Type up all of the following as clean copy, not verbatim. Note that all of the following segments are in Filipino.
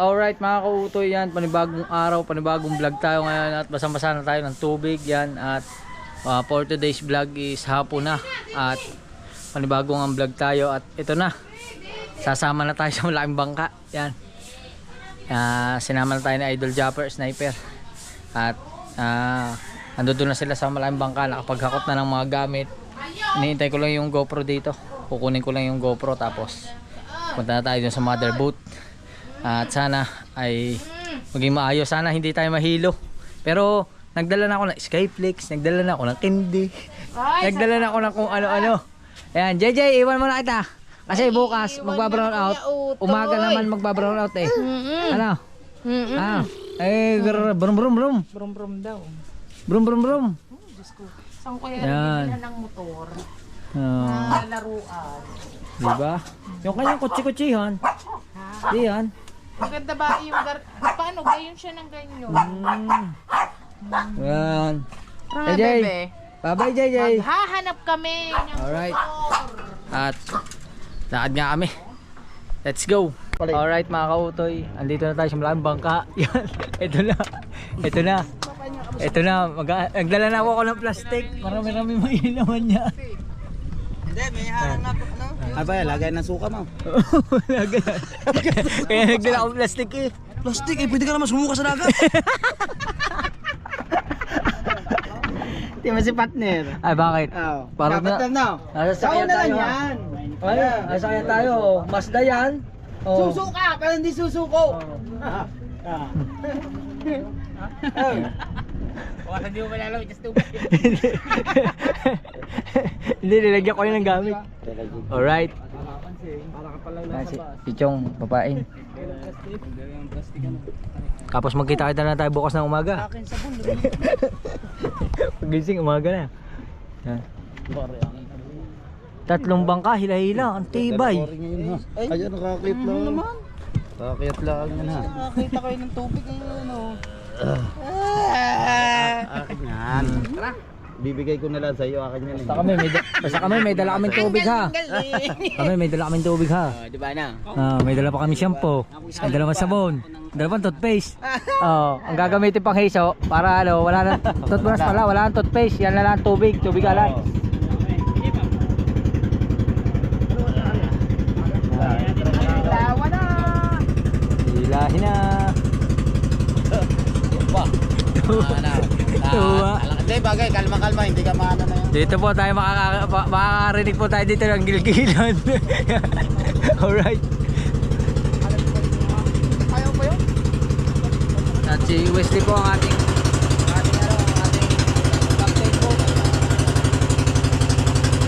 Alright mga kautoy, yan panibagong araw, panibagong vlog tayo ngayon at basa-basa na tayo ng tubig yan. At for today's vlog is hapon na at panibagong ang vlog tayo. At ito na, sasama na tayo sa malaking bangka yan. Sinama na tayo ni Idol Japper Sniper. At andun na sila sa malaking bangka, nakapaghakot na ng mga gamit. Iniintay ko lang yung GoPro dito, kukunin ko lang yung GoPro tapos punta na tayo dun sa mother boat. At sana ay maging maayos, sana hindi tayo mahilo. Pero nagdala na ako ng Skyflix, nagdala na ako ng candy, nagdala na ako ng kung ano-ano. Ayan, JJ, iwan mo na kita. Kasi bukas magba-brown out. Umaga naman magba-brown out eh. Ano? Brum brum brum. Brum brum daw. Brum brum brum. Diyos ko. Saan ko kaya Yan. rin ng motor? Na laruan. Diba? Yung kanyang kutsi-kutsihan. Diyan. Maganda ba yung paano? Gayon siya ng ganyan. Yan. Tara, JJ. bebe. Bye-bye, JJ. Maghahanap kami ng Alright. motor. At lakad nga kami. Let's go. Alright mga kautoy, andito na tayo sa malaking bangka. Yan. Ito na. Ito na. Ito na. Nagdala na ako ng plastic. Marami-rami mailaman niya. Hindi, may hanap ano? Ay ba, lagay ng suka mo. Kaya nagdala ako ng plastic eh. Plastic eh, pwede ka naman sumuka sa dagat. Di ba si partner? Ay bakit? Oo. Parang Dapat na. Nasa sakyan na lang tayo. yan. Ay, nasa sakyan tayo. Mazda yan. Oh. Susuka, pero hindi susuko. Baka hindi mo malalaw, just do. Hindi, nilagyan ko yun ng gamit. Alright. Si Chong, papain. Tapos magkita-kita na tayo bukas ng umaga. Pagising umaga na. Yan. Tatlong bangka, hila-hila, ang tibay. Ayan, nakakit lang. Nakakit lang yan ha. Nakakita kayo ng tubig ano. Akin yan. Tara. Bibigay ko na lang sa iyo, akin yan. Basta kami may dala kaming tubig ha. Kami may dala kaming tubig ha. Di ba na? May dala pa kami shampoo, may dala pa sabon, dala pa toothpaste. Ang gagamitin pang heso para ano, wala na toothbrush pala, wala nang toothpaste, yan na lang tubig alan. Lawa na. Hilahin na. Tuwa. Hindi bagay, kalma-kalma, hindi ka maano na yun. Dito po tayo makakarinig po tayo dito ng gilgilan. Alright. Ayaw ba yun? At si Wesley po ang ating captain po.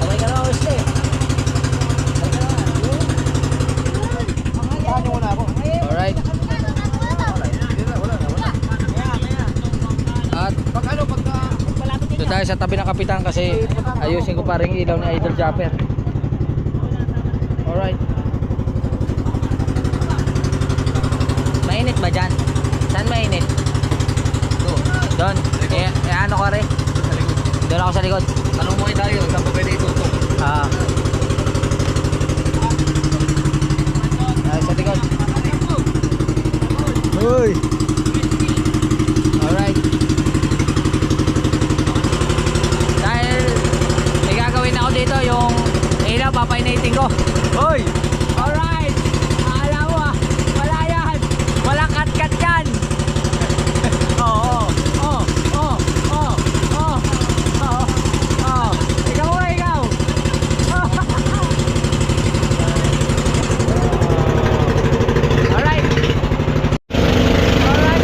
Okay ka na Wesley. Alright. At ito tayo sa tabi ng kapitan kasi ayusin ko pa rin ilaw ni Idol Japper. Alright. Mainit ba dyan? Saan mainit? Doon. Ano ko rin? Doon ako sa likod. Tanong mo tayo, saan pa pwede itutok? Sa likod. Uy! Alright. Dahil may gagawin ako dito, yung ilaw papainitin ko. Uy! Alright! Alam mo wala yan! Walang kat-kat yan! Ikaw ba, ikaw? Alright! Alright!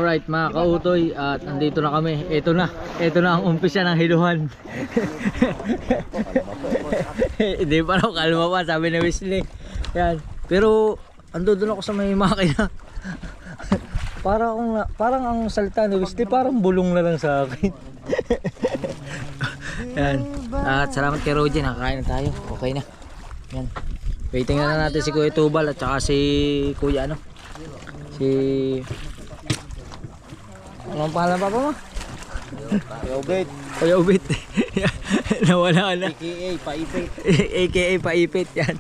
Alright mga kautoy, at andito na kami. Ito na ang umpisa ng hiluhan. Hindi pa raw, kalma pa, sabi ni Wesley. Yan. Pero andun ako sa may makina. Parang ang salita ni Wesley parang bulong na lang sa akin. Yan. At salamat kay Roger, nakakain na tayo. Okay na. Yan. Waiting na natin si Kuya Tubal at saka si Kuya anong pangalan pa mo? Kuya Obet. Kuya Ubit. Nawala na. AKA Paipit. AKA Paipit yan.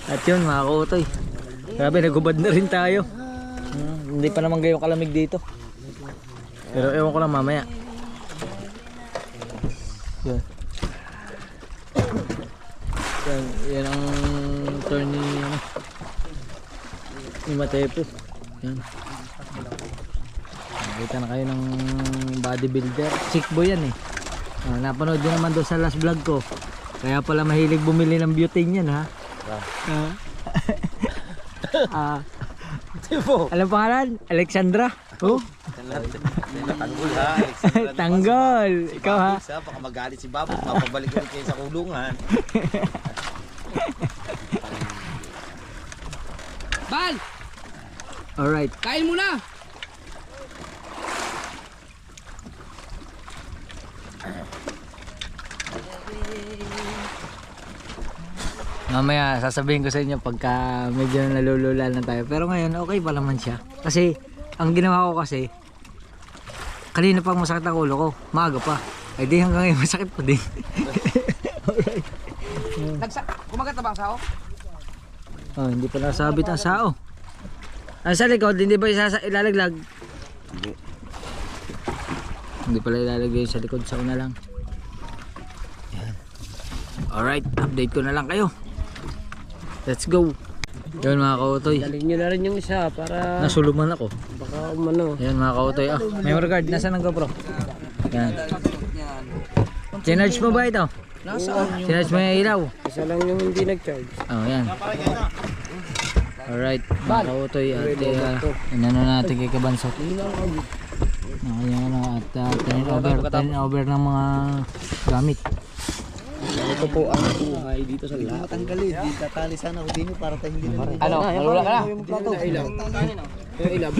At yun mga kautoy. Grabe, nagubad na rin tayo. Hindi pa naman gayong kalamig dito. Pero ewan ko lang mamaya. Yan. Yan ang turn ni Matepo. Yan. Nakita na kayo ng bodybuilder. Chick boy yan eh. Napanood nyo naman doon sa last vlog ko. Kaya pala mahilig bumili ng butane yan ha. Alam pangalan? Alexandra? Oh? Tanggol ha. Tanggol. Ikaw ha? Baka magalit si Babot. Mapabalik ulit kayo sa kulungan. Bal! Alright. Kain mo na! Mamaya sasabihin ko sa inyo pagka medyo nalulula na tayo. Pero ngayon okay pa naman siya. Kasi ang ginawa ko kasi kanina pang masakit ang ulo ko. Maaga pa. Ay di hanggang ngayon masakit pa din. Alright. Kumagat na ba ang sao? Oh, hindi pa nasabit ang sao. Ang sa likod, hindi ba ilalaglag? Hindi. Hindi pala ilalagay sa likod, sao na lang. Yan. Alright, update ko na lang kayo. Let's go. Yun mga kautoy. Galing nyo na rin yung isa para Nasuluman ako. baka umano. Yan mga kautoy. Ah, memory card. Nasaan ang GoPro? Yan. Sinarge mo ba ito? Nasaan? Sinarge mo yung ilaw? Isa lang yung hindi nag-charge. Oh, yan. Alright, mga kautoy. At inano natin kay Kabansot. Ayan, at turn over ng mga gamit. Ito po ang buhay dito sa lahat. Matanggalin. Di tatali sana ako din para tayo hindi na. Ano? Malula ka na? Ilaw. Yung ilaw.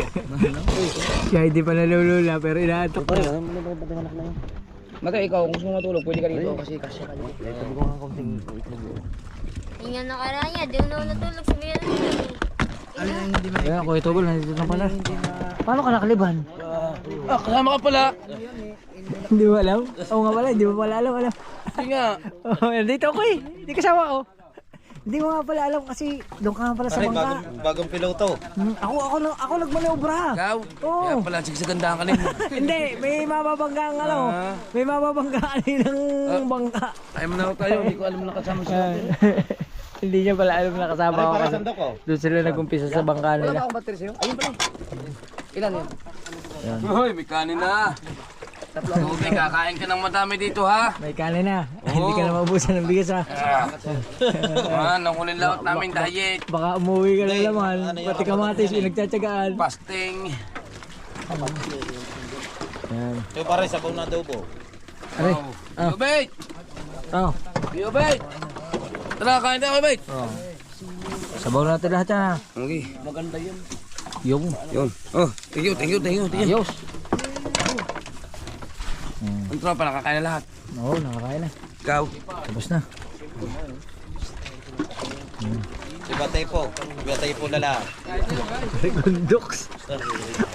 Siya hindi pa nalulula pero inaatok na. Mata, ikaw kung gusto mo matulog, pwede ka dito kasi kasya ka dito. Ingat na karanya, di mo natulog sa mga Ayan, Kuya Tubal, nandito na pala. Paano ka nakaliban? Kasama ka pala. Hindi mo alam? Oo nga pala, hindi mo pala alam. Hindi nga. Oh, nandito ako eh. Hindi kasama ko. Hindi mo nga pala alam kasi doon ka nga pala sa bangka. Bagong piloto. Ako nagmanobra. Ikaw? Oo. Kaya pala, sigsagandahan ka rin. Hindi, may mababangga ang ano. May mababangga ng bangka. Ayaw mo na ako tayo, hindi ko alam na kasama siya. Hindi niya pala alam na kasama ako. Kasi Sandok ko. doon sila nag-umpisa sa bangka Wala ba nila. akong battery sa'yo? Ayun pala. Ilan yan? Yan. Hoy, may kanin na. Tatlo. Okay, kakain ka ng madami dito ha. May kanin na. Hindi ka na maubusan ng bigas ha. Nakulin laot namin diet. Baka umuwi ka na naman. Pati kamatis, pinagtsatsagaan. Fasting. Yan. Ito pare, sabaw na adobo. Aray. Ah. Yobet! Oh. Yobet! Tara, kain tayo, Yobet! Oh. Sabaw natin lahat yan ha. Okay. Maganda yun. Yung. Yun. Oh, thank you. Ayos. Ang tropa, nakakain na lahat. Oo, nakakain na. Ikaw. Tapos na. Iba tayo po lala. Regondox.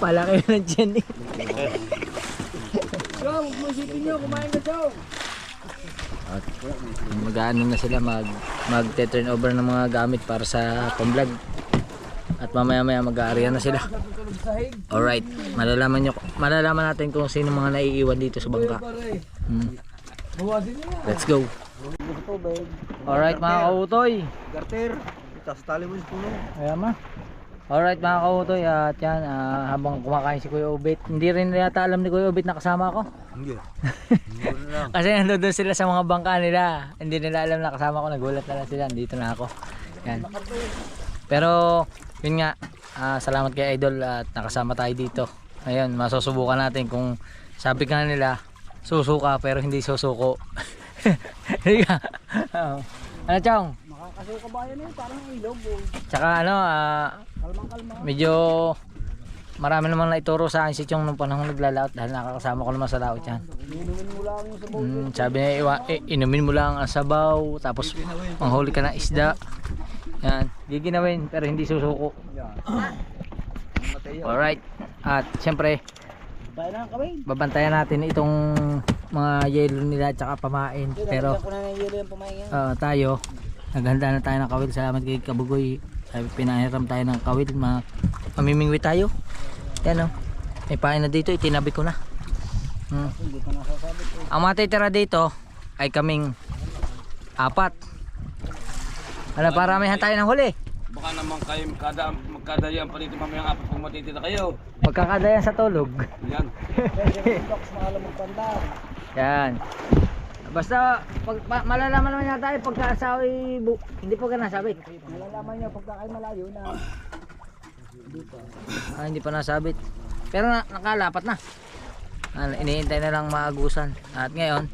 Palaki na ng tiyan eh. Chong, musipin nyo, kumain ka, Chong. At mag-ano na sila mag-turn over ng mga gamit para sa pang-vlog. At mamaya mag-aarihan na sila. Alright, malalaman natin kung sino mga naiiwan dito sa bangka. Let's go. Alright mga kautoy. Garter. Itas tali mo yung puno. Ayan ma. Alright mga kautoy, at yan, habang kumakain si Kuya Ubit. Hindi rin yata alam ni Kuya Ubit na kasama ako. Hindi. Kasi nandun sila sa mga bangka nila. Hindi nila alam na kasama ko. Nagulat na lang sila. Dito na ako. Yan. Pero yun nga, salamat kay Idol at nakasama tayo dito. Ayan, masusubukan natin kung sabi nga nila susuka pero hindi susuko. Hindi ka. Oo. Ano Chong? Makakasuka ba yan eh? Parang ilog oh. Tsaka ano, Kalmang-kalma. medyo marami namang naituro sa akin si Chong nung panahon naglalaot dahil nakakasama ko naman sa laot yan. Inumin mo lang yung sabaw. Sabi niya, inumin mo lang ang sabaw, tapos manghuli ka ng isda. Yan, giginawin pero hindi susuko. Alright, at syempre Bayan na kami. babantayan natin itong mga yelo nila at saka pamain. Pero Ako na ng yelo yung pamahinga. tayo, naghanda na tayo ng kawil. Salamat kay Kabugoy. Sabi, pinahiram tayo ng kawil. Mamimingwi tayo. Yan o. May pain na dito. Itinabi ko na. Hindi ko nasasabit eh. Ang matitira dito ay kaming 4. Ano, paramihan tayo ng huli. Baka naman kayo magkadayan pa dito mamayang apat kung matitira kayo. Magkakadayan sa tulog. Yan. Box mahal magpanda. Yan. Basta malalaman naman niya tayo pagkasawi hindi pa ka nasabit. Malalaman niyo pagka kayo malayo na. Hindi pa nasabit. Pero nakalapat na. Iniintay na lang maagusan. At ngayon,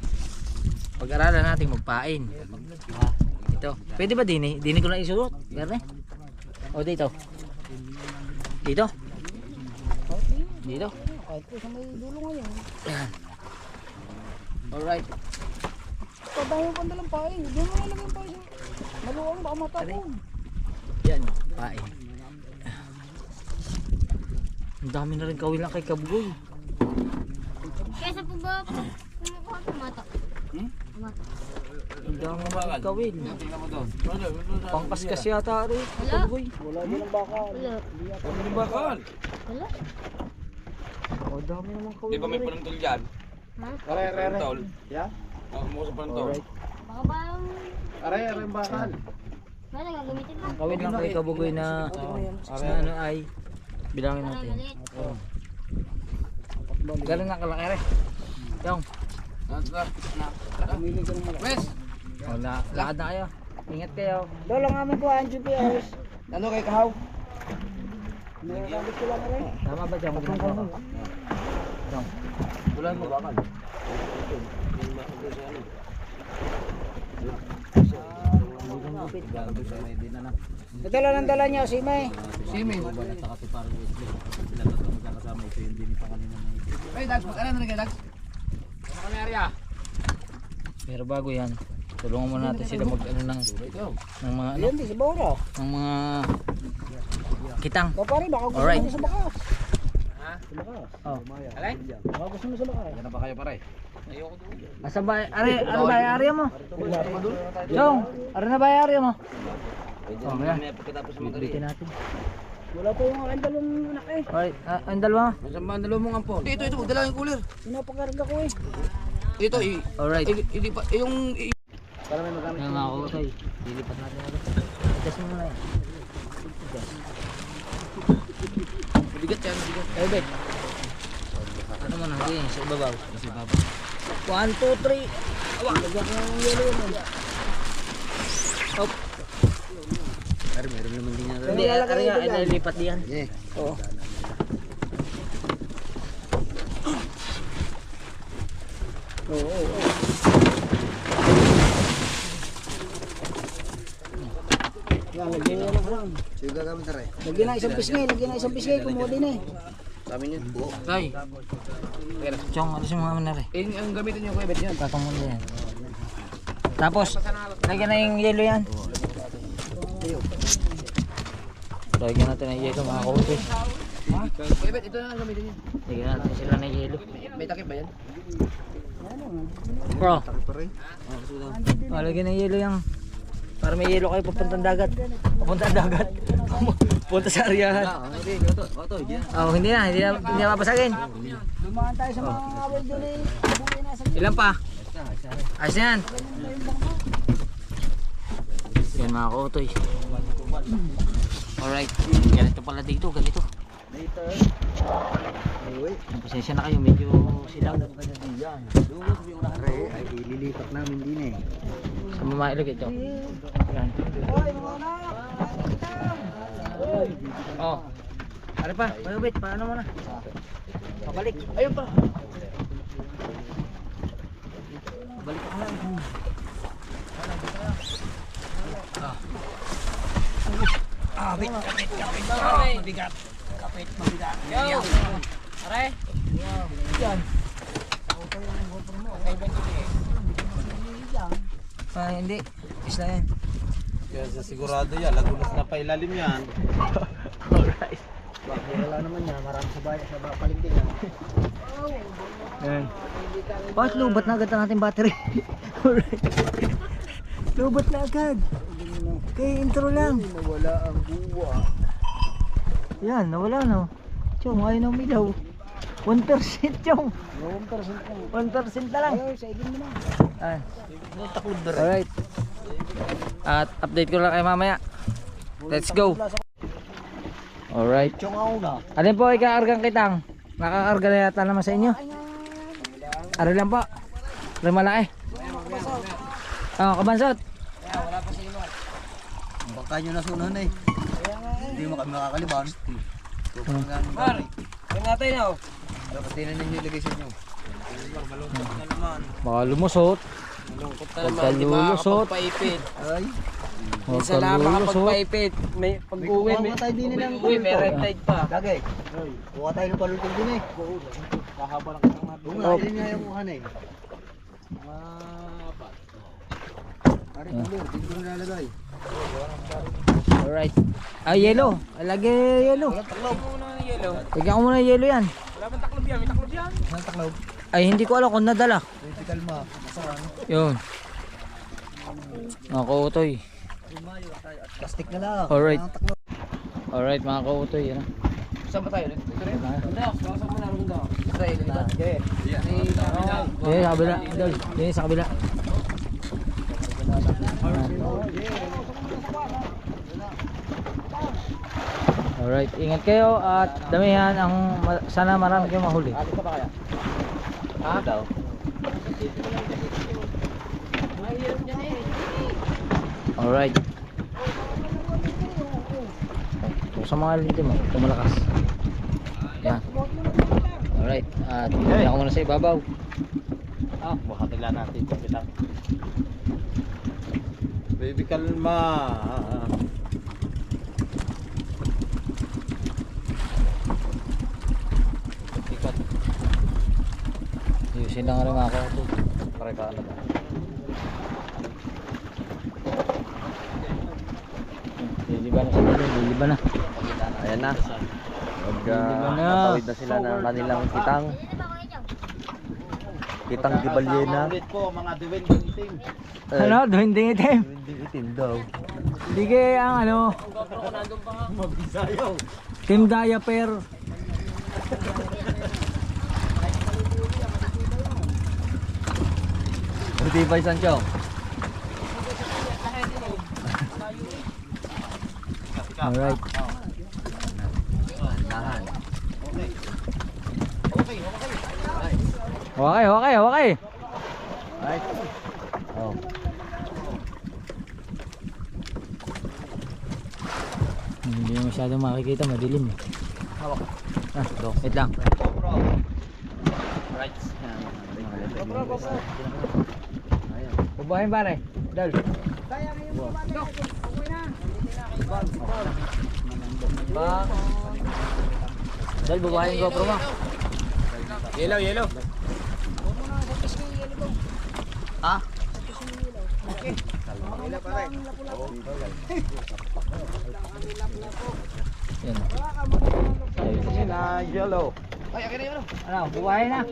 pag-aralan natin magpain. Ito. Pwede ba dini? Dini ko na isuot. Berne? O dito? Dito? Dito? Kahit po sa may dulo ngayon. Alright. Pagdami yung pandalang pain. Hindi mo nalagay yung pain. Maluwang baka matapon. Yan. Pain. Ang dami na rin kawil lang kay Kabugoy. Kesa po ba kumukuha tumatak? Tumatak. Ang dami na rin kawil. Tingnan mo doon. Pangkaskas yata rin. Wala. Kabugoy. Wala din ang baka. Wala. Ano ba bakal? Wala. O dami naman kawil. Di ba may panantol dyan? Ha? Panantol. Yeah? Ako mo sa panantol. Alright. Baka ba yung... Aray, bakal. Wala, gagamitin mo. Ang kawil lang kay Kabugoy na ano ay bilangin Para natin. maliit. Galing nga kalaki rin. Yung. Pumili ka ng malaki. Wes! Wala. Lakad na kayo. Ingat kayo. Doon lang namin ko ang GPS. Ano kay Kahaw? Nagkakabit ko lang rin. Tama ba dyan? Ginagawa ko. Yung. Bulan mo bakal. Ito lang ang dala niya, si May. Simi. Ay, Dags, mag-ano na kay Dags? Ano kami area? Pero bago yan, tulungan muna natin sila mag-ano ng mga ano, Yan, di si Bora. ng mga kitang. O pare, baka gusto Alright. mo sa bakas. Ha? Sa bakas. Oh. Alay? Baka gusto mo sa bakas. Yan na ba kayo pare? Ayoko doon. Asa ba? Ano ba yung area mo? Yung, ano na ba yung area mo? Oh, yan. May pagkatapos mo Bitin natin. Wala pa yung aking dalawang anak eh. Alright, ang dalawa. Masang ba ang dalawa mong ampon? Ito, magdala yung cooler. Pinapakarga ko eh. Ito, Alright. hindi pa, yung... Para may magamit. Yung mga kutoy. Lilipat natin ito. Adjust mo muna yan. Bigat yan, bigat. Eh, Bet. Ano mo na? Hindi, sa ibabaw. Sa ibabaw. 1, 2, 3. Awak. Lagyan ko ng yelo yun. Hop. Meron naman din yan. Hindi, ari nga, nalilipat diyan. Oo. Oo. Yan, lagyan niya ng ram. Sige, gagamit na rin. Lagyan na isang pisngay, kumuha din eh. Sa amin yun. Buo. Tay. Chong, alis mo naman na rin. Eh, ang gamitin nyo kuya, bet yan. Tatong muna yan. Tapos, lagyan na yung yelo yan. Lagyan natin ng yelo mga kote. Kuya, bet, ito na lang gamitin nyo. Lagyan natin sila ng yelo. May takip ba yan? Bro. Lagyan ng yelo yan. Para may yelo kayo papuntang dagat. Papuntang dagat. Punta sa aryahan. Oh, hindi na mapasagin. Dumaan tayo sa mga awal doon eh. Buhay na sa Ilan pa? Ayos na yan. Yan mga kotoy. Alright. Ganito pala dito. Ganito. Pasensya na kayo. Medyo silaw. Aray, ay ililipat namin din eh. Sa mamailog ito. Yan. Oh. Ano pa? Pagabit. Paano mo na? Pabalik. Ayun pa. Balik ka lang. Mabigat. Kapit, mabigat. Yo! Pare! Yan. Hindi. Isla yan. Kaya sa sigurado yan, lagunas na pa ilalim yan. Alright. Bakit wala naman yan, marami sa bayan, sa palengke yan. Yan. Bakit lubat na agad ang ating battery? Alright. Lubat na agad. Kaya intro lang. Nawala ang buwa. Yan, nawala no. Chong, ayaw na umilaw. 1% chong. 1% na lang. Ay, sa igin mo na. Ah. Taklob na rin. Alright. At update ko lang kayo mamaya. Let's go. Alright. Chong ako na. Alin po ikakargang kitang? Nakakarga na yata naman sa inyo. Ari lang po. Ari malaki. Kabansot. Baka nyo nasunan eh. Hindi mo kami makakaliban. Par, yung natin na. Dapat din na ninyo ilagay sa inyo. Malungkot na naman. Baka lumusot. Malungkot na Pagka naman, di lulusot. makakapagpaipit. Ay. Minsan lang makapagpaipit. May pag-uwi, Kuha tayo din nilang pag-uwi, may red tide pa. Lagay. Kuha tayo ng palutong din eh. Kahaba lang kitang natin. Oo nga, yun nga yung kuha na eh. Pare, dito mo lalagay. Alright. Ah, yellow. Lagi yellow. Walang taklob. Tignan ko muna yung yellow yan. Wala bang taklob yan? May taklob yan? Walang taklob. Ay, hindi ko alam kung nadala. Critical ma. Masarang. Yun. Mga kautoy. Plastic na lang. Alright. Walang taklob. Alright mga kautoy. Yan. Saan ba tayo? Dito rin? Hindi, saan mo na rin daw? Sa ilong daw. Eh, sa kabila. Yan sa kabila. Alright, ingat kayo at damihan ang sana marami kayong mahuli. Alis ka ba kaya? Ha? Daw. Alright. So, sa mga lindi mo, tumalakas. Yan. Alright, at hindi ako muna sa ibabaw. Baka tila natin ito bilang. Baby kalma. Ikat. Ayusin lang rin mga kautoy. Pare ka ano ba? Liliban na sa dito, liliban na. Ayan na. Liliban na. Natawid na sila ng kanilang kitang. Kitang gibalyena. Ulit po mga duwending itim. Ano? Duwinding itim. Duwending itim daw. Hindi kaya ang ano, Mabisayaw. Team Diaper. Matibay Sancho. Alright. Tahan. Okay, okay, okay. Right. Oh. Hindi na masyadong makikita, madilim eh. Hawak. Ah, wait lang. Right. Bubuhayin pare. Dal. Dal, bubuhayin GoPro mo. Yellow, yellow. Ha? Yan. Na yellow. Ay, akin na yun. Ano, bubuhayin na.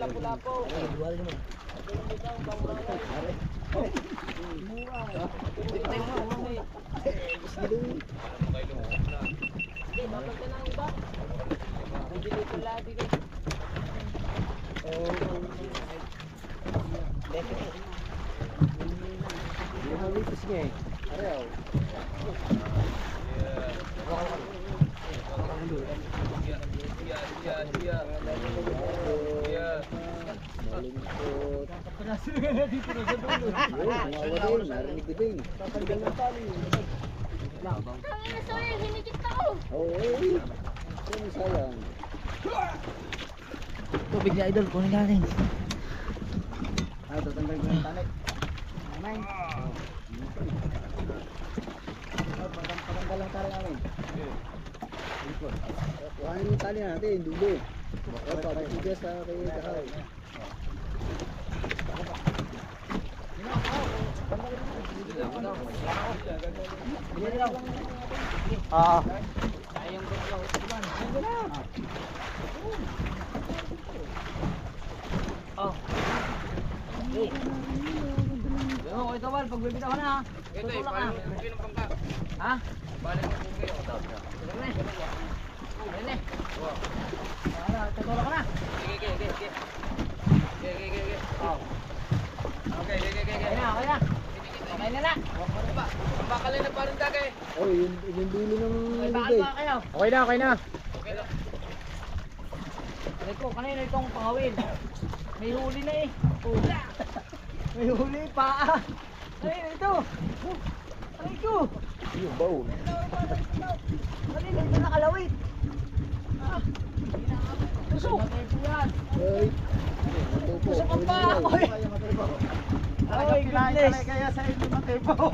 Narinig ko din. Sorry, hinikit ako. Oo, sayang. Tubig na idol, kunin natin. Ay, tatanggal ko yung tali. Patanggal lang tali namin. Kuhanin yung tali natin, dulo. Papatigas sa kay Kahaw. Ah. Oh. Yo, ito Wal, pagbibitaw ka na ha. Ito eh, paano mo ng bangka? Ha? Balik mo kung kayo. Dali. Dali. Ara, tutulak ka na. Oh. Okay. Okay na, okay na. Okay na na. Ang bakalay na parang dagay. Oh, yung dulo ng May bakal bigay. pa kayo. Okay na, okay na. Okay lang. Aray ko, kanina itong pangawin. May huli na eh. Oh. May huli, paa. Kanina ito. Aray ko. Yung baon. Kanina ito nakalawit. Tusok. Ay. Tusok ang paa. Oh my goodness. Kaya sa inyo matepo.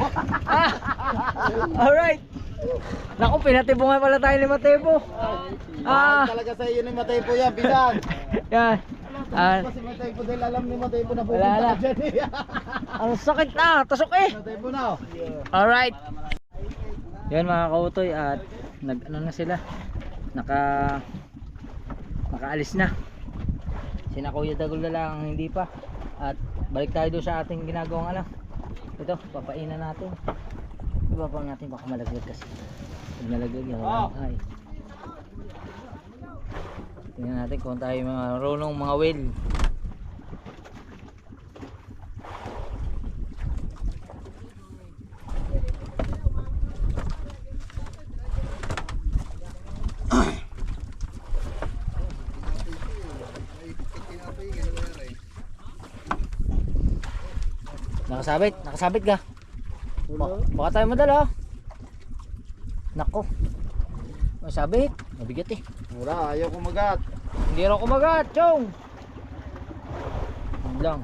Alright. Naku, pinatibungan pala tayo ni Matebo. Talaga sa iyo ni Matepo yan, bisan. Yan. Kasi Matepo dahil alam ni Matepo na Wala na. pupunta dyan eh. Ang sakit na, tusok eh. Matepo na. Alright. Yan mga kautoy at nag-ano na sila. Nakaalis na. Sina Kuya Dagol na lang ang hindi pa. At balik tayo doon sa ating ginagawang ito, papainan natin. Ibaba natin baka malaglag kasi. Pag nalaglag yan, ay. Tingnan natin kung tayo mga marunong mga whale. Nakasabit ka. Baka tayo madala. Nako. Masabit, mabigat eh. Mura, ayaw kumagat. Hindi raw kumagat, chong. Yun lang.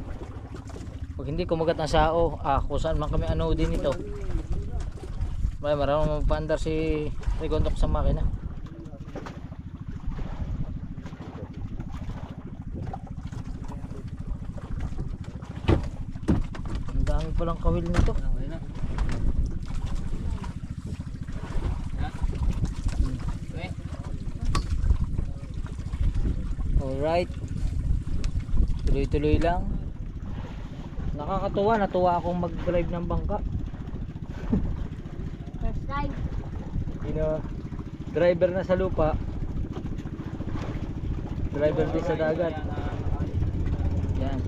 Pag hindi kumagat ng sao, kung saan man kami ano din ito. Marunong magpaandar si Rigondok sa makina. Ang dami palang kawil nito. Alright. Tuloy-tuloy lang. Nakakatuwa, natuwa akong mag-drive ng bangka. First time. Driver na sa lupa. Driver din sa dagat. Yan.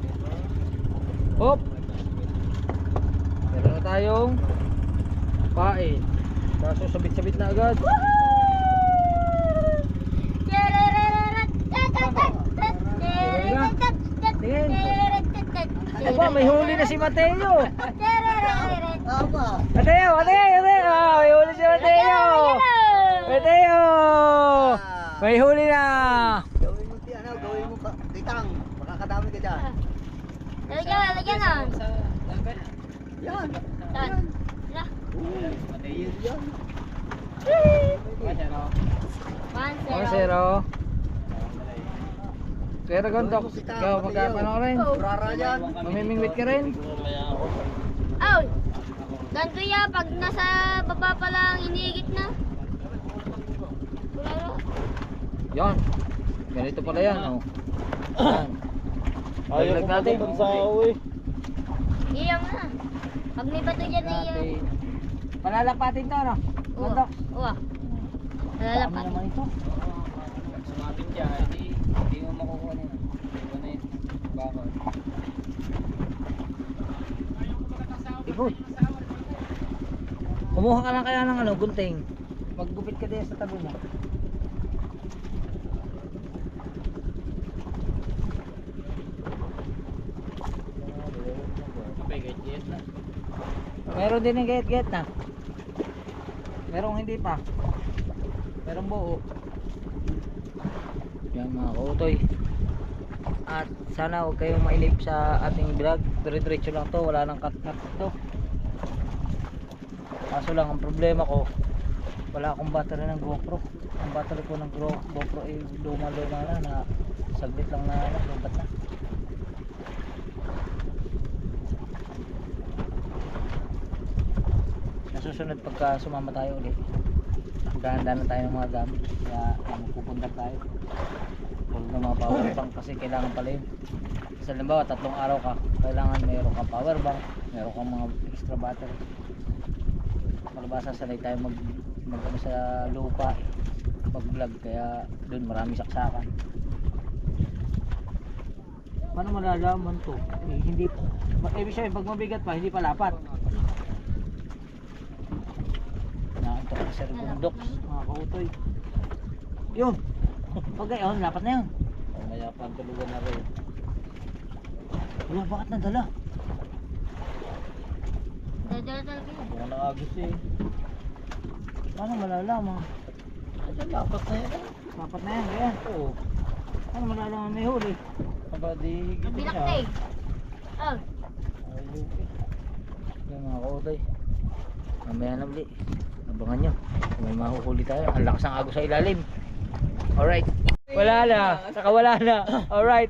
Hop. Meron na tayong pain. Kaso sabit-sabit na agad. Aba, may huli na si Mateo. Apa? Mateo. May huli si Mateo. Mateo. May huli na. Gawin mo gawin mo titang. Makakadami ka dyan. Lagyan na. Yan. Saan? Wala. Yan yan. 1-0. Pero Gondok, ikaw magkapano rin? Rara yan. Mamimingwit ka rin? Aw! Ganito yan, pag nasa baba pa lang, iniigit na. Wala. Yan. Ganito pala yan, oh. Yan. Dagdag natin. Iyam na. Pag may bato dyan, iyam. Palalapatin to, ano? Gondok. Uwa. Dami Nalalapat. naman ito. Sumapit siya, hindi mo makukuha na yun. Iba na yun. Bakit? Ipot. Kumuha ka lang kaya ng ano, gunting. Maggupit ka din sa tabi mo. Meron din ng gayet-gayet na. Merong hindi pa. Merong buo. Yan mga kautoy. At sana huwag kayong mailip sa ating vlog. Dire-diretso lang to, wala nang cut-cut to. Kaso lang ang problema ko, wala akong battery ng GoPro. Ang battery ko ng GoPro ay luma-luma na saglit lang na lubat na. Nasusunod pagka sumama tayo ulit, dahan-dahan na tayo ng mga gamit, kaya magpupunta tayo. Huwag na mga power bank kasi kailangan pala yun. Sa limbawa 3 araw ka, kailangan mayroon kang power bank, mayroon kang mga extra battery. Malabasa sanay tayo mag sa lupa, mag vlog, kaya doon marami saksakan. Paano malalaman to? Eh, hindi, ibig sabihin pag mabigat pa, hindi pa lapat. Naantok ka sa bundok, mga kautoy. Yun, pag gayon, lapat na yun. Mamaya pa ang tulugan na rin. Wala, bakit nadala? Dadala talaga yun. Kung nakagis eh. Paano malalaman? Ay, dapat na yan. Lapat na yan, kaya. Oo. Paano malalaman may huli? Aba, di higit Nabilak niya. na eh. Oh, Ayun eh. Yan mga kautoy, mamaya na uli, abangan nyo kung may mahuhuli tayo. Ang lakas ng agos sa ilalim. Alright, wala na, saka wala na. Alright,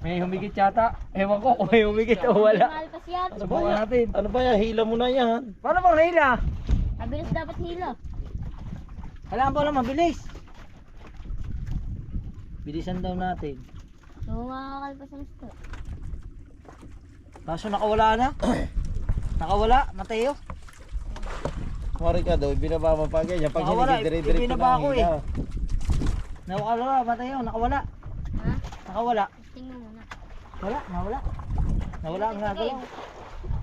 may humigit yata. Ewan ko kung may humigit o wala. mahal pa siya. Subukan natin. Ano ba yan? Hila mo na yan. Paano bang nahila? Mabilis dapat hila. Kailangan pa lang mabilis. Bilisan daw natin. So, makakalpas ng store. Kaso nakawala na. Nakawala, Mateo. Kumari ka daw, binaba mo pa ganyan. Pag Nakawala, hindi dire-diretso ibinaba na ko hila. Nakawala, Mateo, nakawala. Ha? Nakawala. Tingnan mo na. Wala, nawala. Nawala ang nagalaw.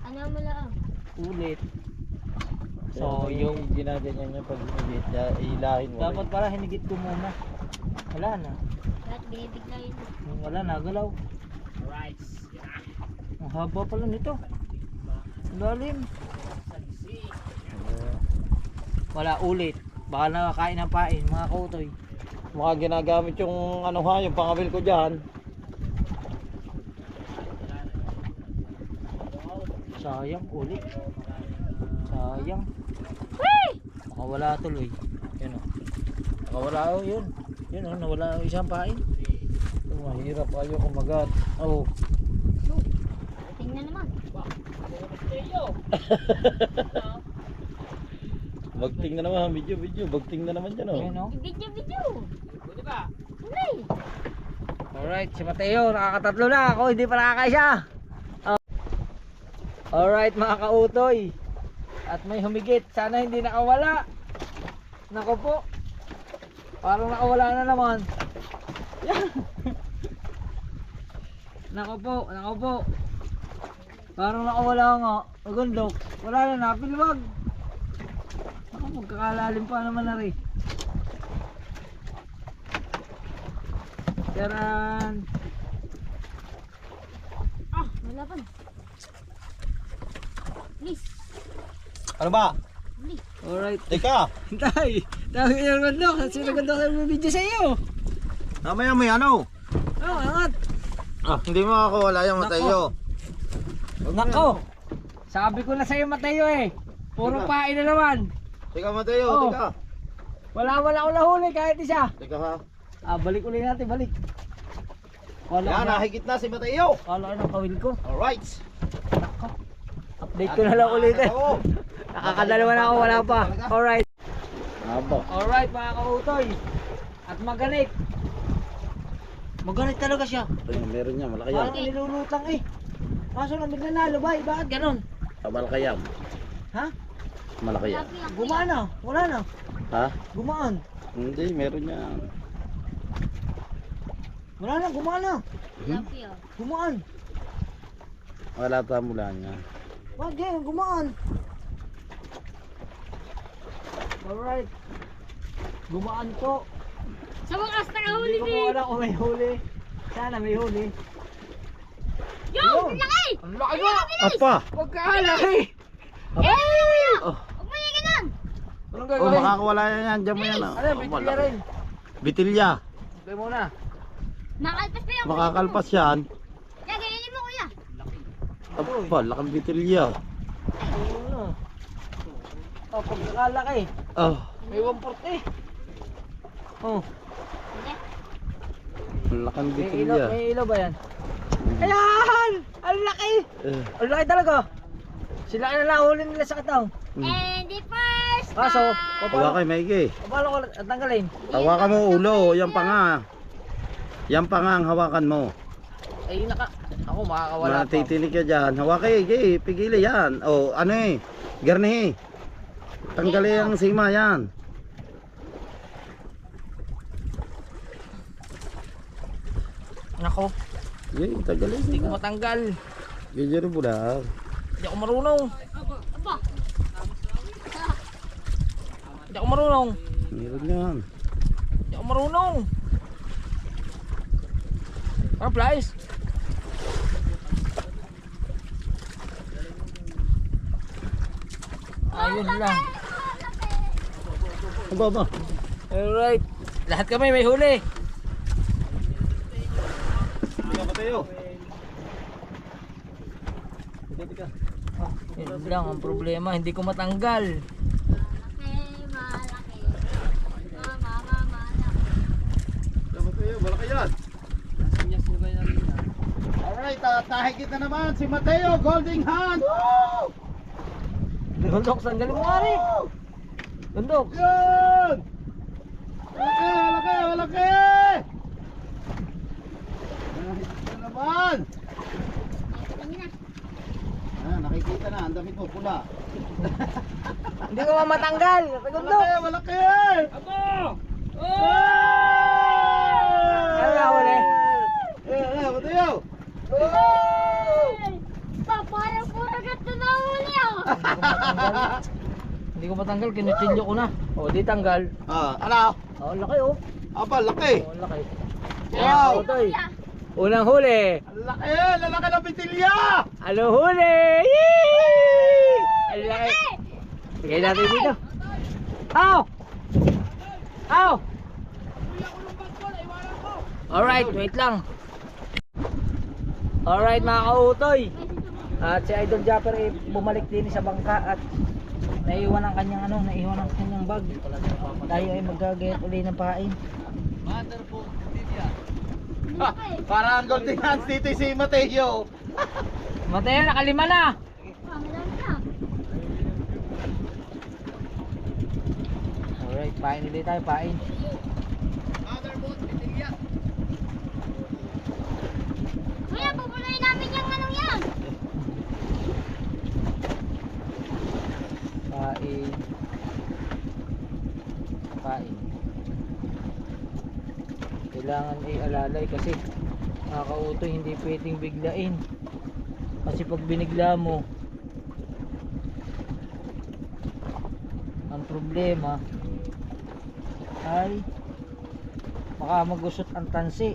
Ano mo lang? Ulit. So, So, yung ginaganyan niya pag hinigit niya, hilahin mo. dapat pala hinigit ko muna. Wala na. Lahat binibigla yun. Wala na, galaw. Ang haba pala nito. Ang lalim. Wala, ulit. Baka nakakain ng pain, mga kautoy. Mukha ginagamit yung ano ha, yung pangabil ko dyan. Sayang, ulit. Sayang. Nakawala tuloy. Yun o. Nakawala o, yun. Yun o, nawala o isang pain. Mahirap ayaw kumagat. Oh. Tingnan naman. Bagting na naman, video. Bagting na naman dyan oh. Yun o. Video. Pwede ba? Hindi. Alright, si Mateo, nakakatatlo na. Ako, hindi pa nakakaisa. Alright, mga kautoy. At may humigit. Sana hindi nakawala. Nako po. Parang nakawala na naman. Nako po. Parang nakawala nga. Magundok. Wala na, napilwag. Ako, magkakalalim pa naman na rin. Taran. Wala pa. Please. Ano ba? Alright. Teka! Hintay. Tawag niyo naman Dok. Sino ganda sa video sa iyo? Namaya may ano? Oh, angat. Ah, hindi mo ako wala yung Mateo. Nako. Sabi ko na sa iyo Mateo eh. Puro Teka. pain na naman. Teka Mateo, Oh. teka. Wala ko nahuli kahit isa. Teka ha. Balik ulit natin, balik. Wala Yan, na. nahigit na si Mateo. Wala ng kawil ko. Alright. Nako. Update ko na lang ulit eh. Nakakadalawa na ako, wala pa. Alright. Aba. Alright mga kautoy. At maganit. Maganit talaga siya. Ayun, meron niya, malaki yan. Parang nilulutang eh. Kaso lang nanalo ba? Bakit ganon? Malaki yan. Ha? Malaki yan. Gumaan na. Wala na. Ha? Gumaan. Hindi, meron niya. Wala na. Gumaan na. Lapi oh. Gumaan. Wala pa mula niya. Wag yan. Gumaan. Alright. Gumaan po. Sa wakas nakahuli Hindi ko po alam kung may huli. Sana may huli. Yo! Laki! Ang laki mo! Apa! Huwag ka alaki! Oh. Huwag mo yung ganun! Anong Oh, gagawin? makakawala yan. Diyan mo yan. Ano, bitilya rin. Bitilya. Okay muna. Makalpas pa yung Makakalpas yan. Kaya ganyan mo kuya. Aba, lakang bitilya. Oh, pagkakalaki. Ah, May 140. Oh, lakang may bitilya. ilaw ba yan? Ayan! Ang laki! Ang laki talaga. Sila na nahuli nila sa katang. And the first Kaso, Hawakan, Maigi. paano ko tanggalin? Hawakan mo ulo, yan pa nga. Yan pa nga ang hawakan mo. Ay, ako makakawala pa. Matitinig ka dyan. Hawakan, pigili yan. O, ano garni. Tanggalin ang sima yan. Nako, Tanggalin. hindi ko matanggal. Ganyan mo lang. Hindi ako marunong. Hindi ako marunong. Meron yan. Hindi ako marunong. Ano, flies? Ayun lang. Aba. Alright. Lahat kami may huli. Yun lang ang problema, hindi ko matanggal. malaki. Malaki. Malaki yan. Alright, tahigit na naman si Mateo Golding Hand. Woo! Gundok, sanggalin mo nga rin. Gundok. Yun! Malaki! Tahigit na naman. Nakikita na, ang damit mo pula. Hindi ko matanggal. Gundok. Malaki! Abo! Ano na huli? Mateo! Parang puro gato na huli ako. Hindi ko matanggal, kinutsilyo ko na. O, di tanggal. Ano? O, laki oh. Aba, laki! O, laki. Wow! Otoy. Unang huli. Ang laki! Lalaki ng bitilya! Ano huli? Yee! Ang laki. Bigay natin dito. Ow! Ow! Alright, wait lang. Alright mga kautoy. At si Idol Japper ay bumalik din sa bangka at naiwan ang kanyang bag. Tayo ay magagayat uli ng pain. Parang Golden Hands dito si Mateo. Mateo, nakalima na. Alright, pain ulit tayo, pain. Kuya, pupunuin namin yung anong yan. Pain. Kailangan i-alalay kasi mga kautoy hindi pwedeng biglain. Kasi pag binigla mo, ang problema ay baka magusot ang tansi.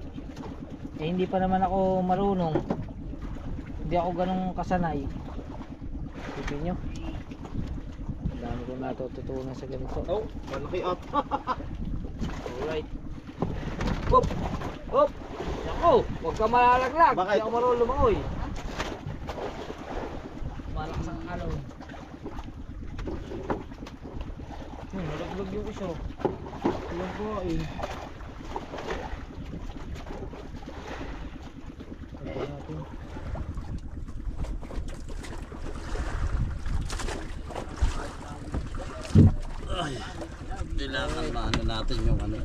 Eh hindi pa naman ako marunong. Hindi ako ganong kasanay. Ipin nyo. Ang dami ko natututunan sa ganito. Oh, malaki up. Alright. Hop! Hop! Ako! Huwag ka malalaglag. Bakit? Hindi ako marunong lumangoy. Malakas ang alaw. Nalaglag yung isa. Alam ko eh. Ayan natin. Kailangan maano natin yung ano.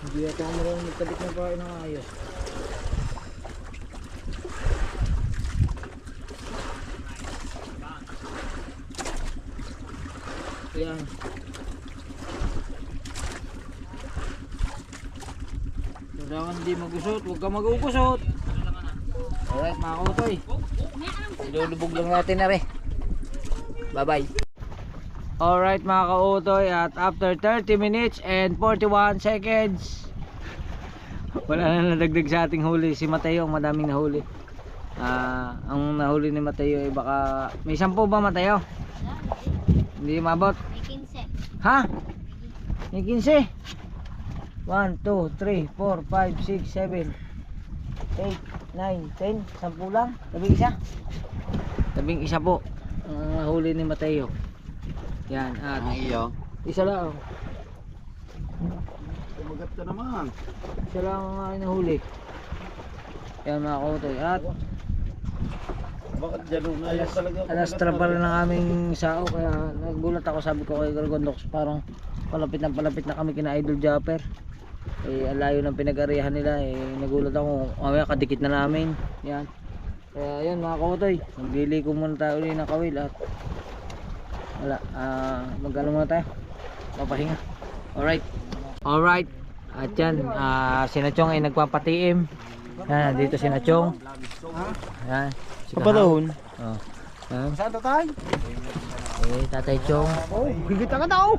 Hindi ata ako marunong magkabit ng pain ng ayos. Yan. Kailangan hindi magusot, huwag ka magugusot. Alright mga kautoy, ilulubog lang natin na rin. Bye bye. Alright mga kautoy, at after 30 minutes and 41 seconds, wala na nadagdag sa ating huli. Si Mateo ang madaming nahuli. Ang nahuli ni Mateo ay baka may 10 ba, Mateo? Hindi mabot. May 15. Ha? May 15. 1, 2, 3, 4, 5, 6, 7, 8, 9, 10. 10 lang. Tabing isa. Tabing isa po. Ang nahuli ni Mateo. Yan. At Ang iyo. isa lang. Magat ka naman. Isa lang ang nahuli. Yan mga kautoy. At Bakit dyan na yan talaga? alas 3 pa rin ang aming sao. Kaya nagulat ako, sabi ko kay Gorgondox, parang palapit na kami kina Idol Japper. Eh ang layo ng pinag-arihan nila. Eh nagulat ako, mamaya kadikit na namin. Yan. Kaya yan mga kautoy, magliliko muna tayo ulit ng kawil. At wala, mag-ano muna tayo, papahinga. Alright. At yan, si Nachong ay nagpapatiim. Yan, dito si Nachong. Yan, si Kahaw. Oh. Yan. Saan to tayo? Eh, Tatay Chong. Oh, higit ka daw.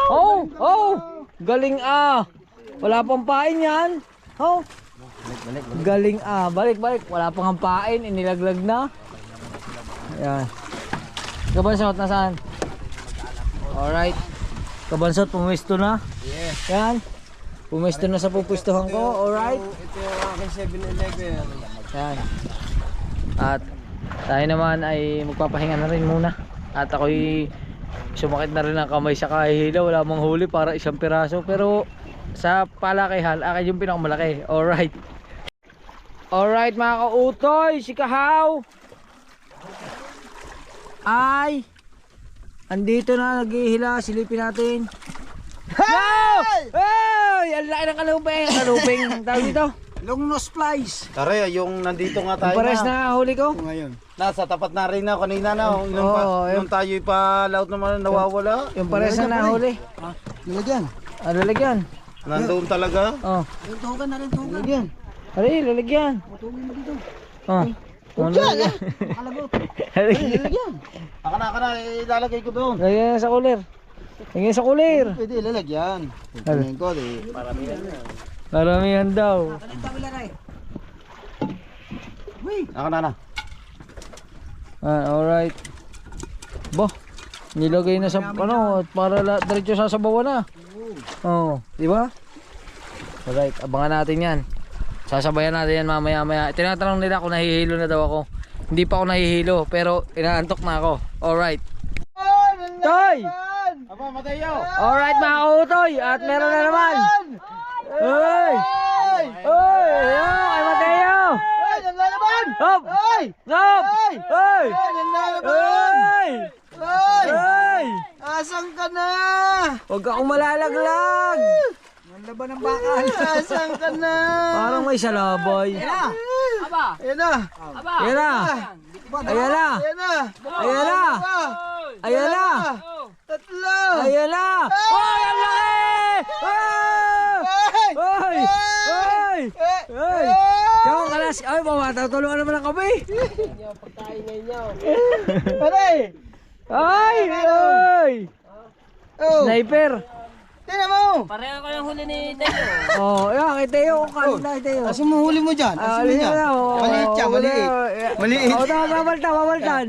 Oh! Galing wala pang pain yan. Oh! Galing balik. Wala pang pain, inilaglag na. Yan. Kabansot, nasaan? Alright. Kabansot, pumisto na. Yes. Yan. Pumisto na sa pupustuhan ko. Alright. Ito yung aking 7-Eleven. Yan. At tayo naman ay magpapahinga na rin muna. At ako'y sumakit na rin ang kamay sa kahihila. Wala mang huli para 1 piraso. Pero sa palakihan, akin yung pinakamalaki. Alright. Alright mga kautoy, si Kahaw ay andito na, naghihila. Silipin natin. Hey! Hey! Ang laki ng kaluping. Tawag dito. Long nose flies. Tara, yung nandito nga tayo Yung pares na huli ko. Ngayon. Nasa tapat na rin na kanina na. Oo, Nung tayo pa-laut naman nawawala. Yung pares na nahuli. Nilagyan. Lalagyan. Nandun talaga. Oh. Tugan na rin, tugan. Nilagyan. Ari, lalagyan. Tugin mo dito. Oh. Diyan, Kalagot. Lalagyan. Aka na, ilalagay ko doon. Lagyan sa kulir. Lagyan sa kulir. Pwede lalagyan. Tingin ko, di. Maramihan daw. Aka na. Alright. Bo. Nilagay na sa at para diretso sasabawan na. Oh, di ba? Alright, abangan natin 'yan. Sasabayan natin 'yan mamaya-maya. Tinatanong nila kung nahihilo na daw ako. Hindi pa ako nahihilo, pero inaantok na ako. Alright. Toy! Aba, Mateo! Alright mga kautoy, at meron na naman. Hey! Hey! Ay Mateo! Ay, nanlalaban! Hop! Ay! Hop! Hey! Ay, nanlalaban! Hey! Ay! Hey! Asan ka na? Huwag akong malalaglag! Nanlaban ng bakal. Asan ka na? Parang may salabay. Aba! Ayan na. Aba! Ayan na! Ayan na! Ayan na. Ayan na! Ayan na! Tatlo. Ayan na! Ay, ang laki! Ay! Ay! Ay! Ay! Yung kalas, ay, mamatutulungan naman ang kape. Aray! Ay! Ay! Oh, Sniper! tingnan mo. Pareho ko yung huli ni Teo. Oh, yan, kay Teo. Kanina kay Teo. Asin mo huli mo dyan? Asin mo dyan? Maliit siya, maliit. Maliit. Oo, babaltan.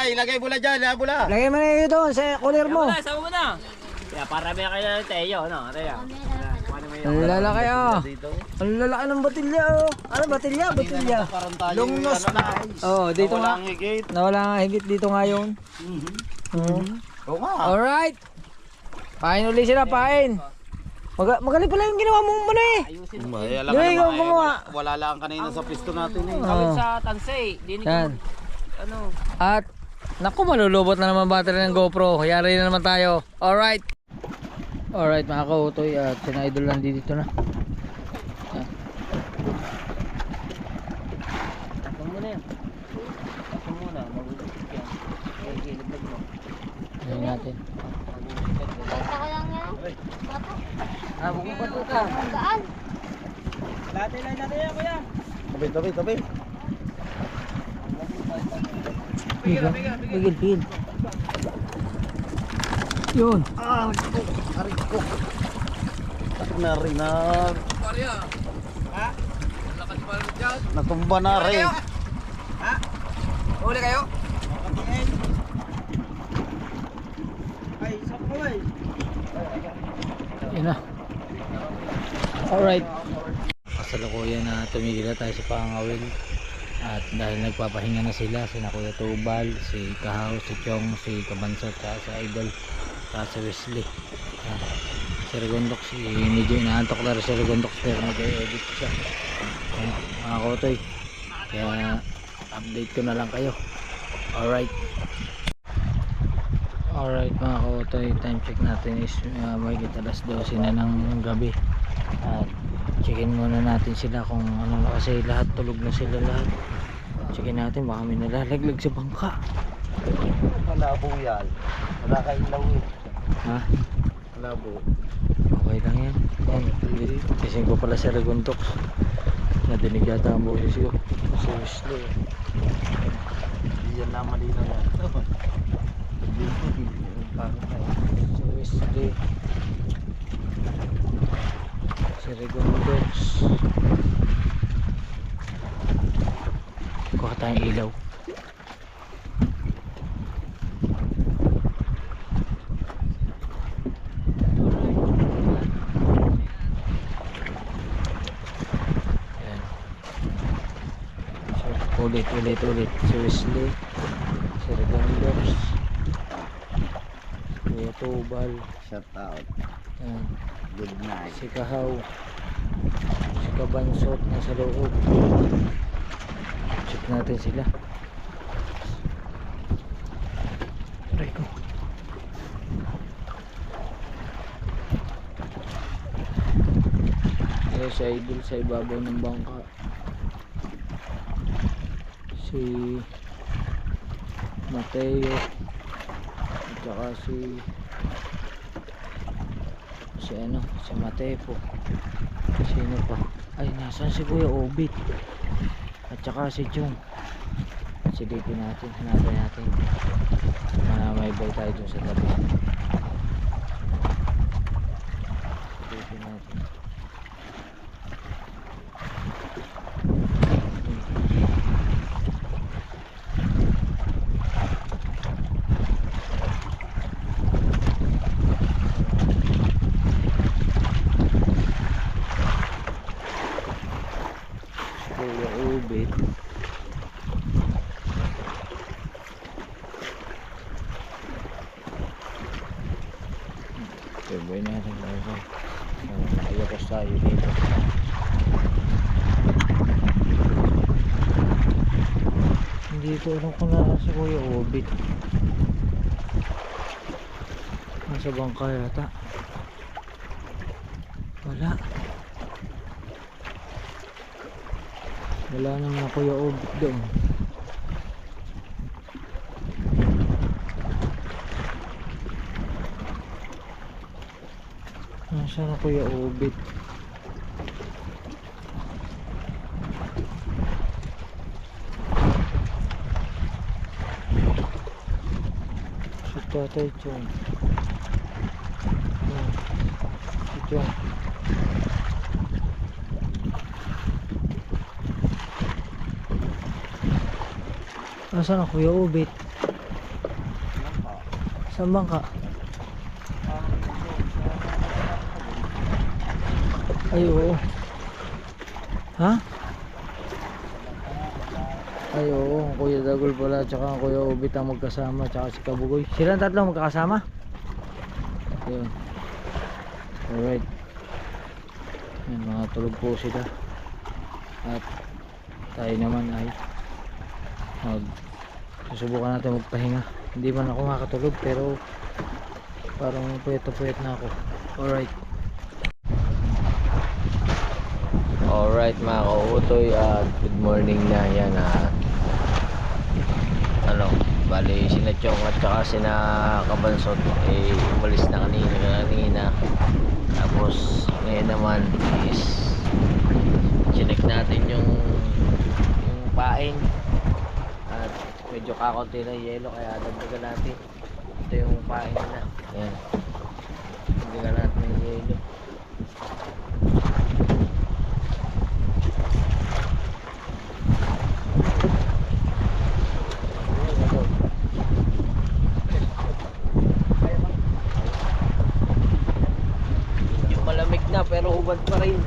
Ilagay bula dyan, bula. Lagay mo na yun doon sa kulir mo. Sama mo na. Kaya parami kayo ni Teo, no? Teo. Ang lalaki Ang lalaki ng batilya Ano batilya? Batilya. Long nose flies. Oh, dito nga. Walang higit. Nawala nga higit dito ngayon. Oo nga. Alright. Pain ulit sila, pain. Magaling pala yung ginawa mong muna eh. Ay, alam Galing ka ang naman, gumawa. wala lang kanina sa pisto natin eh. Kawin Oh. sa Tansay. Dinig ko. Yan. Ano? At naku, malulubot na naman battery ng GoPro. Yari na naman tayo. Alright. Alright mga kautoy. At sina-idol lang dito na. Yan. Takong muna yan. Takong muna. Magugulit yan. Kaya gilaglag mo. Yan natin. Basta ko lang yan. Bata. Bukong pa ka. Magaan. Tabi. Pigil. Yun. Na rin na. Natumba na rin. Huli kayo? Ay, sa kaway. Yun na. Alright. Kasalukuyan na tumigil na tayo sa pangawil. At dahil nagpapahinga na sila, sina Kuya Tubal, si Kahaw, si Chong, si Kabansot, si Idol, si Wesley. Si Regondok, medyo inaantok na rin si Regondok pero nag-edit siya. Mga kotoy. Kaya update ko na lang kayo. Alright. Alright mga kotoy, time check natin is mahigit alas 12 na ng gabi. At checkin muna natin sila kung ano na, kasi lahat tulog na sila lahat. Checkin natin baka may nalalaglag sa bangka. Malabo yan. Wala kayong ilaw eh. Ha? Malabo. Okay lang yan. Kising ko pala si Regontox. Nadinig yata ang boses ko. Si Wesley. Hindi yan na malinaw yan. Si Wesley. Si Regontox. Kuha tayong ilaw. Ulit si Wesley, si Regondox, Kuya Tubal, Shout out. yan, Good night. si Kahaw, si Kabansot nasa loob. Check natin sila. Try ko. Kaya si Idol sa ibabaw ng bangka. Si Mateo at saka si Mateo po. Sino pa? Ay, nasan si Kuya Obit at saka si Jung. Silipin natin, hanapin natin. May bay tayo dun sa tabi. Silipin natin. Kuya Obit. Sabay natin tayo. Nakayakos tayo dito. Hindi ko alam kung nasa Kuya Obit. Nasa bangka yata. Wala naman na Kuya Obit doon. Nasaan na Kuya Obit? Si Tatay Chong. Si Chong. Nasaan na Kuya Obit? Saan bangka? Ay, oo. Ha? Ay, oo. Ang Kuya Dagol pala tsaka ang Kuya Obit ang magkasama tsaka si Kabugoy. Silang tatlo magkakasama? Ayun. Alright. Yan, mga tulog po sila. At tayo naman ay susubukan natin magpahinga. Hindi man ako makatulog pero parang puyat na ako. Alright. Alright mga kautoy, good morning na yan. Bali sina Chong at saka sina Kabansot umalis na kanina. Tapos ngayon naman is chinek natin yung paing at medyo kakunti na yelo kaya dagdagan natin. Ito yung paing na yan, dagdagan natin ng yelo. pero hubad pa rin.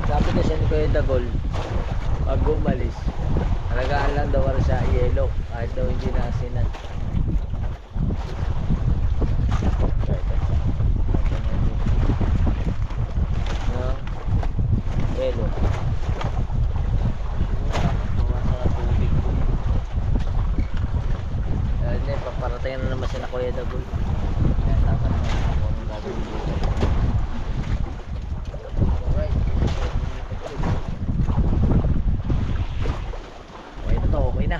Sabi kasi ni Kuya Dagol, pag umalis, alagaan lang daw para sa yelo, kahit daw hindi na asinan. No? Yelo. Mawasa na tubig. Dahil na, paparating na naman siya na Kuya Dagol. Kaya tatanong ako kung anong gagawin dito. Alright. Okay na to, okay na.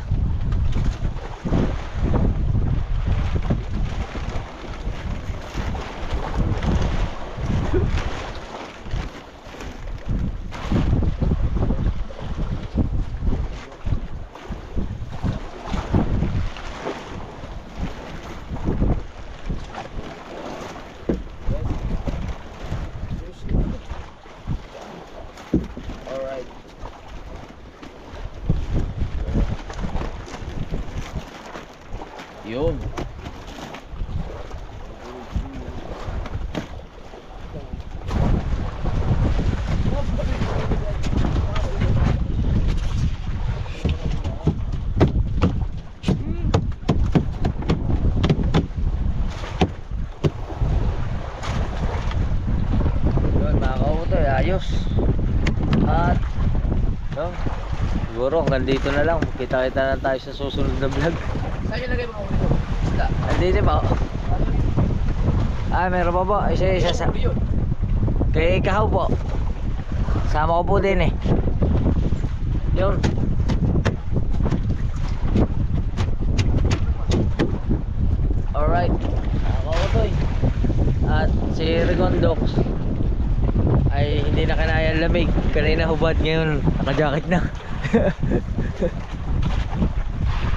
Alright. Yun. Yun, mga kautoy, ayos. At no, siguro hanggang dito na lang. Kita-kita na tayo sa susunod na vlog. Saan yung lagay mo ulit? Andito pa. Meron pa po. Isa sa kay Kahaw po. Sama ko po din eh. Yun. Alright. Ako to eh. At si Rigondox ay hindi na kanaya ang lamig. Kanina hubad, ngayon naka-jacket na.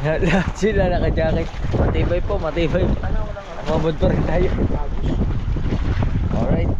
Lahat sila naka-jacket. Matibay po, matibay. Mabod pa rin tayo. Alright.